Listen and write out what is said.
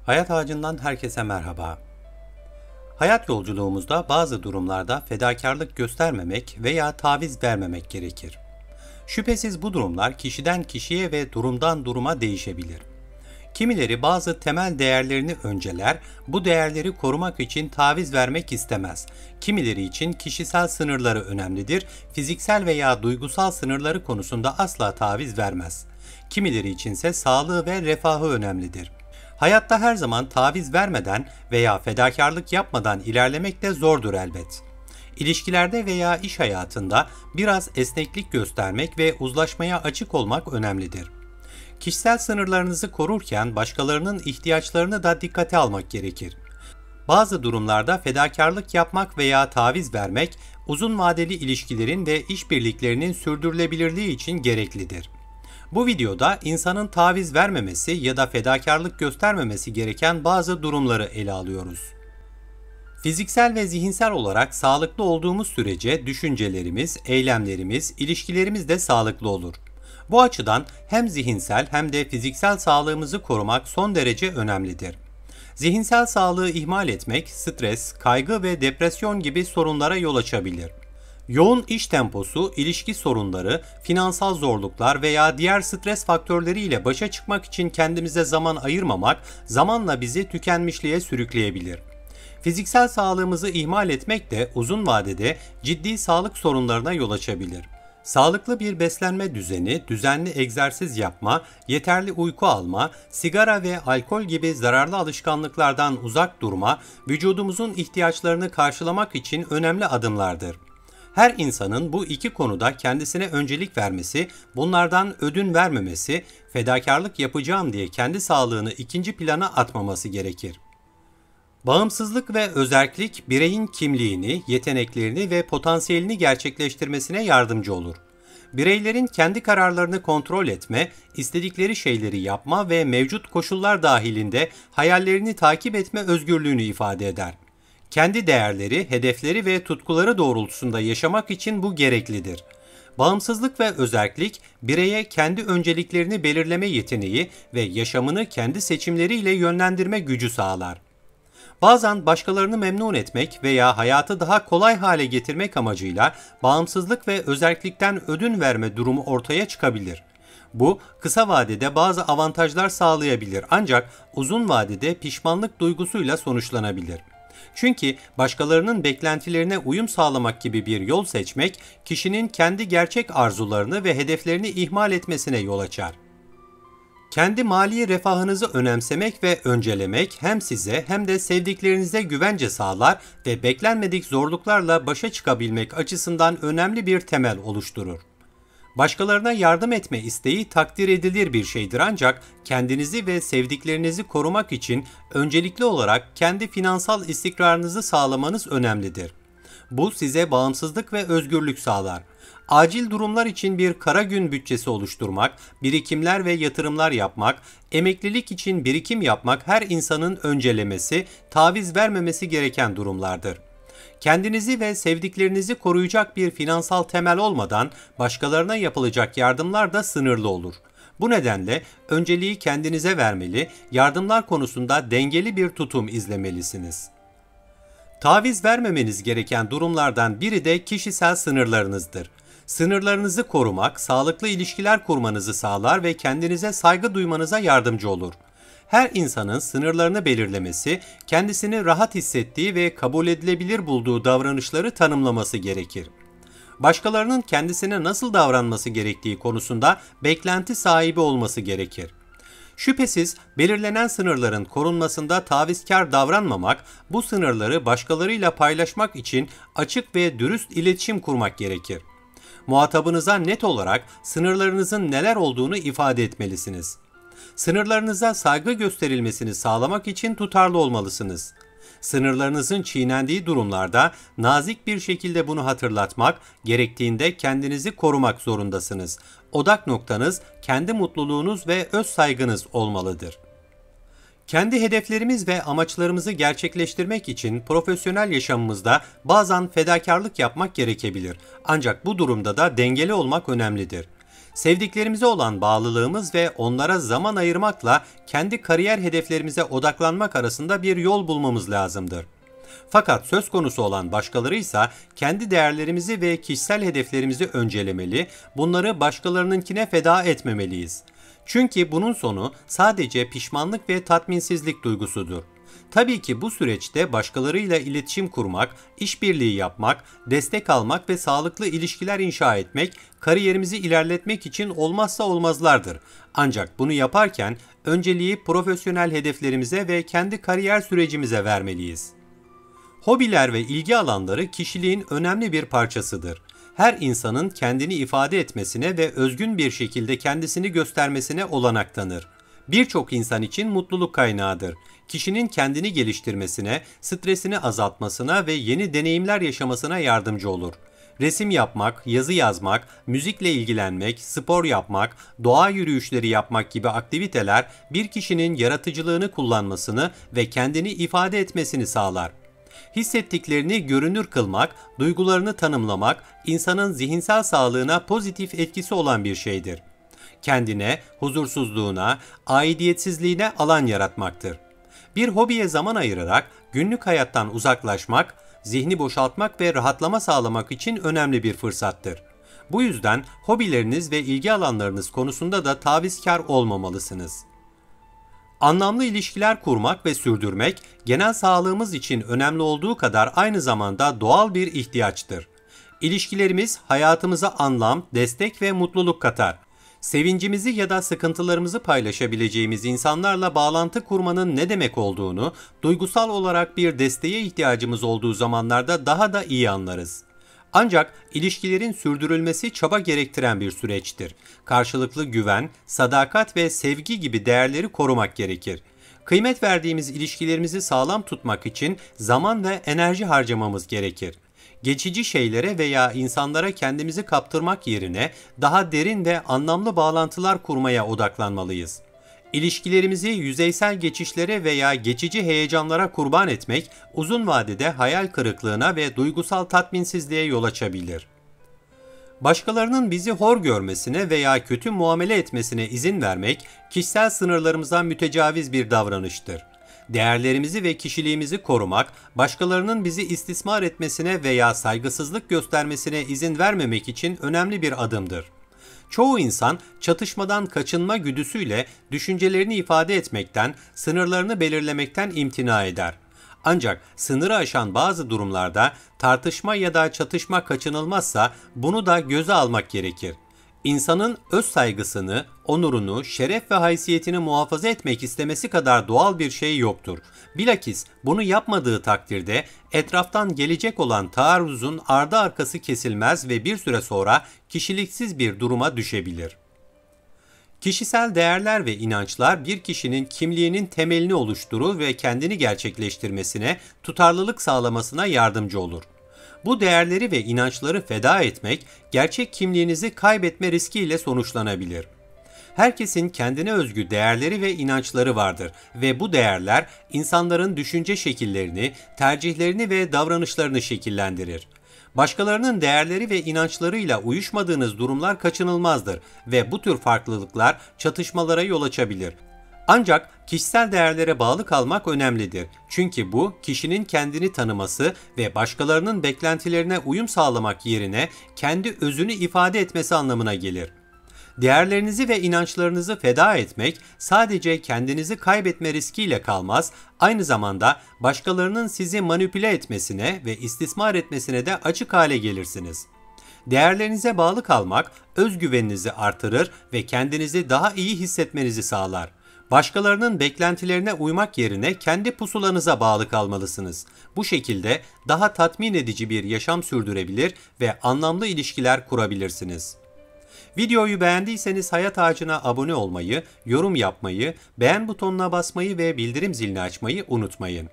Hayat Ağacı'ndan herkese merhaba. Hayat yolculuğumuzda bazı durumlarda fedakarlık göstermemek veya taviz vermemek gerekir. Şüphesiz bu durumlar kişiden kişiye ve durumdan duruma değişebilir. Kimileri bazı temel değerlerini önceler, bu değerleri korumak için taviz vermek istemez. Kimileri için kişisel sınırları önemlidir, fiziksel veya duygusal sınırları konusunda asla taviz vermez. Kimileri içinse sağlığı ve refahı önemlidir. Hayatta her zaman taviz vermeden veya fedakarlık yapmadan ilerlemek de zordur elbet. İlişkilerde veya iş hayatında biraz esneklik göstermek ve uzlaşmaya açık olmak önemlidir. Kişisel sınırlarınızı korurken başkalarının ihtiyaçlarını da dikkate almak gerekir. Bazı durumlarda fedakarlık yapmak veya taviz vermek, uzun vadeli ilişkilerin ve işbirliklerinin sürdürülebilirliği için gereklidir. Bu videoda insanın taviz vermemesi ya da fedakarlık göstermemesi gereken bazı durumları ele alıyoruz. Fiziksel ve zihinsel olarak sağlıklı olduğumuz sürece düşüncelerimiz, eylemlerimiz, ilişkilerimiz de sağlıklı olur. Bu açıdan hem zihinsel hem de fiziksel sağlığımızı korumak son derece önemlidir. Zihinsel sağlığı ihmal etmek, stres, kaygı ve depresyon gibi sorunlara yol açabilir. Yoğun iş temposu, ilişki sorunları, finansal zorluklar veya diğer stres faktörleriyle başa çıkmak için kendimize zaman ayırmamak, zamanla bizi tükenmişliğe sürükleyebilir. Fiziksel sağlığımızı ihmal etmek de uzun vadede ciddi sağlık sorunlarına yol açabilir. Sağlıklı bir beslenme düzeni, düzenli egzersiz yapma, yeterli uyku alma, sigara ve alkol gibi zararlı alışkanlıklardan uzak durma, vücudumuzun ihtiyaçlarını karşılamak için önemli adımlardır. Her insanın bu iki konuda kendisine öncelik vermesi, bunlardan ödün vermemesi, fedakarlık yapacağım diye kendi sağlığını ikinci plana atmaması gerekir. Bağımsızlık ve özerklik bireyin kimliğini, yeteneklerini ve potansiyelini gerçekleştirmesine yardımcı olur. Bireylerin kendi kararlarını kontrol etme, istedikleri şeyleri yapma ve mevcut koşullar dahilinde hayallerini takip etme özgürlüğünü ifade eder. Kendi değerleri, hedefleri ve tutkuları doğrultusunda yaşamak için bu gereklidir. Bağımsızlık ve özerklik, bireye kendi önceliklerini belirleme yeteneği ve yaşamını kendi seçimleriyle yönlendirme gücü sağlar. Bazen başkalarını memnun etmek veya hayatı daha kolay hale getirmek amacıyla bağımsızlık ve özerklikten ödün verme durumu ortaya çıkabilir. Bu, kısa vadede bazı avantajlar sağlayabilir ancak uzun vadede pişmanlık duygusuyla sonuçlanabilir. Çünkü başkalarının beklentilerine uyum sağlamak gibi bir yol seçmek, kişinin kendi gerçek arzularını ve hedeflerini ihmal etmesine yol açar. Kendi mali refahınızı önemsemek ve öncelemek hem size hem de sevdiklerinize güvence sağlar ve beklenmedik zorluklarla başa çıkabilmek açısından önemli bir temel oluşturur. Başkalarına yardım etme isteği takdir edilir bir şeydir ancak kendinizi ve sevdiklerinizi korumak için öncelikli olarak kendi finansal istikrarınızı sağlamanız önemlidir. Bu size bağımsızlık ve özgürlük sağlar. Acil durumlar için bir kara gün bütçesi oluşturmak, birikimler ve yatırımlar yapmak, emeklilik için birikim yapmak her insanın öncelemesi, taviz vermemesi gereken durumlardır. Kendinizi ve sevdiklerinizi koruyacak bir finansal temel olmadan başkalarına yapılacak yardımlar da sınırlı olur. Bu nedenle önceliği kendinize vermeli, yardımlar konusunda dengeli bir tutum izlemelisiniz. Taviz vermemeniz gereken durumlardan biri de kişisel sınırlarınızdır. Sınırlarınızı korumak, sağlıklı ilişkiler kurmanızı sağlar ve kendinize saygı duymanıza yardımcı olur. Her insanın sınırlarını belirlemesi, kendisini rahat hissettiği ve kabul edilebilir bulduğu davranışları tanımlaması gerekir. Başkalarının kendisine nasıl davranması gerektiği konusunda beklenti sahibi olması gerekir. Şüphesiz belirlenen sınırların korunmasında tavizkar davranmamak, bu sınırları başkalarıyla paylaşmak için açık ve dürüst iletişim kurmak gerekir. Muhatabınıza net olarak sınırlarınızın neler olduğunu ifade etmelisiniz. Sınırlarınıza saygı gösterilmesini sağlamak için tutarlı olmalısınız. Sınırlarınızın çiğnendiği durumlarda nazik bir şekilde bunu hatırlatmak, gerektiğinde kendinizi korumak zorundasınız. Odak noktanız kendi mutluluğunuz ve öz saygınız olmalıdır. Kendi hedeflerimiz ve amaçlarımızı gerçekleştirmek için profesyonel yaşamımızda bazen fedakarlık yapmak gerekebilir. Ancak bu durumda da dengeli olmak önemlidir. Sevdiklerimize olan bağlılığımız ve onlara zaman ayırmakla kendi kariyer hedeflerimize odaklanmak arasında bir yol bulmamız lazımdır. Fakat söz konusu olan başkaları ise kendi değerlerimizi ve kişisel hedeflerimizi öncelemeli, bunları başkalarınınkine feda etmemeliyiz. Çünkü bunun sonu sadece pişmanlık ve tatminsizlik duygusudur. Tabii ki bu süreçte başkalarıyla iletişim kurmak, işbirliği yapmak, destek almak ve sağlıklı ilişkiler inşa etmek, kariyerimizi ilerletmek için olmazsa olmazlardır. Ancak bunu yaparken önceliği profesyonel hedeflerimize ve kendi kariyer sürecimize vermeliyiz. Hobiler ve ilgi alanları kişiliğin önemli bir parçasıdır. Her insanın kendini ifade etmesine ve özgün bir şekilde kendisini göstermesine olanak tanır. Birçok insan için mutluluk kaynağıdır. Kişinin kendini geliştirmesine, stresini azaltmasına ve yeni deneyimler yaşamasına yardımcı olur. Resim yapmak, yazı yazmak, müzikle ilgilenmek, spor yapmak, doğa yürüyüşleri yapmak gibi aktiviteler bir kişinin yaratıcılığını kullanmasını ve kendini ifade etmesini sağlar. Hissettiklerini görünür kılmak, duygularını tanımlamak, insanın zihinsel sağlığına pozitif etkisi olan bir şeydir. Kendine, huzursuzluğuna, aidiyetsizliğine alan yaratmaktır. Bir hobiye zaman ayırarak günlük hayattan uzaklaşmak, zihni boşaltmak ve rahatlama sağlamak için önemli bir fırsattır. Bu yüzden hobileriniz ve ilgi alanlarınız konusunda da tavizkar olmamalısınız. Anlamlı ilişkiler kurmak ve sürdürmek, genel sağlığımız için önemli olduğu kadar aynı zamanda doğal bir ihtiyaçtır. İlişkilerimiz hayatımıza anlam, destek ve mutluluk katar. Sevincimizi ya da sıkıntılarımızı paylaşabileceğimiz insanlarla bağlantı kurmanın ne demek olduğunu, duygusal olarak bir desteğe ihtiyacımız olduğu zamanlarda daha da iyi anlarız. Ancak ilişkilerin sürdürülmesi çaba gerektiren bir süreçtir. Karşılıklı güven, sadakat ve sevgi gibi değerleri korumak gerekir. Kıymet verdiğimiz ilişkilerimizi sağlam tutmak için zaman ve enerji harcamamız gerekir. Geçici şeylere veya insanlara kendimizi kaptırmak yerine daha derin ve anlamlı bağlantılar kurmaya odaklanmalıyız. İlişkilerimizi yüzeysel geçişlere veya geçici heyecanlara kurban etmek, uzun vadede hayal kırıklığına ve duygusal tatminsizliğe yol açabilir. Başkalarının bizi hor görmesine veya kötü muamele etmesine izin vermek, kişisel sınırlarımıza mütecaviz bir davranıştır. Değerlerimizi ve kişiliğimizi korumak, başkalarının bizi istismar etmesine veya saygısızlık göstermesine izin vermemek için önemli bir adımdır. Çoğu insan çatışmadan kaçınma güdüsüyle düşüncelerini ifade etmekten, sınırlarını belirlemekten imtina eder. Ancak sınırı aşan bazı durumlarda tartışma ya da çatışma kaçınılmazsa bunu da göze almak gerekir. İnsanın öz saygısını, onurunu, şeref ve haysiyetini muhafaza etmek istemesi kadar doğal bir şey yoktur. Bilakis bunu yapmadığı takdirde etraftan gelecek olan taarruzun ardı arkası kesilmez ve bir süre sonra kişiliksiz bir duruma düşebilir. Kişisel değerler ve inançlar bir kişinin kimliğinin temelini oluşturur ve kendini gerçekleştirmesine, tutarlılık sağlamasına yardımcı olur. Bu değerleri ve inançları feda etmek, gerçek kimliğinizi kaybetme riskiyle sonuçlanabilir. Herkesin kendine özgü değerleri ve inançları vardır ve bu değerler insanların düşünce şekillerini, tercihlerini ve davranışlarını şekillendirir. Başkalarının değerleri ve inançlarıyla uyuşmadığınız durumlar kaçınılmazdır ve bu tür farklılıklar çatışmalara yol açabilir. Ancak kişisel değerlere bağlı kalmak önemlidir. Çünkü bu kişinin kendini tanıması ve başkalarının beklentilerine uyum sağlamak yerine kendi özünü ifade etmesi anlamına gelir. Değerlerinizi ve inançlarınızı feda etmek sadece kendinizi kaybetme riskiyle kalmaz, aynı zamanda başkalarının sizi manipüle etmesine ve istismar etmesine de açık hale gelirsiniz. Değerlerinize bağlı kalmak özgüveninizi artırır ve kendinizi daha iyi hissetmenizi sağlar. Başkalarının beklentilerine uymak yerine kendi pusulanıza bağlı kalmalısınız. Bu şekilde daha tatmin edici bir yaşam sürdürebilir ve anlamlı ilişkiler kurabilirsiniz. Videoyu beğendiyseniz Hayat Ağacı'na abone olmayı, yorum yapmayı, beğen butonuna basmayı ve bildirim zilini açmayı unutmayın.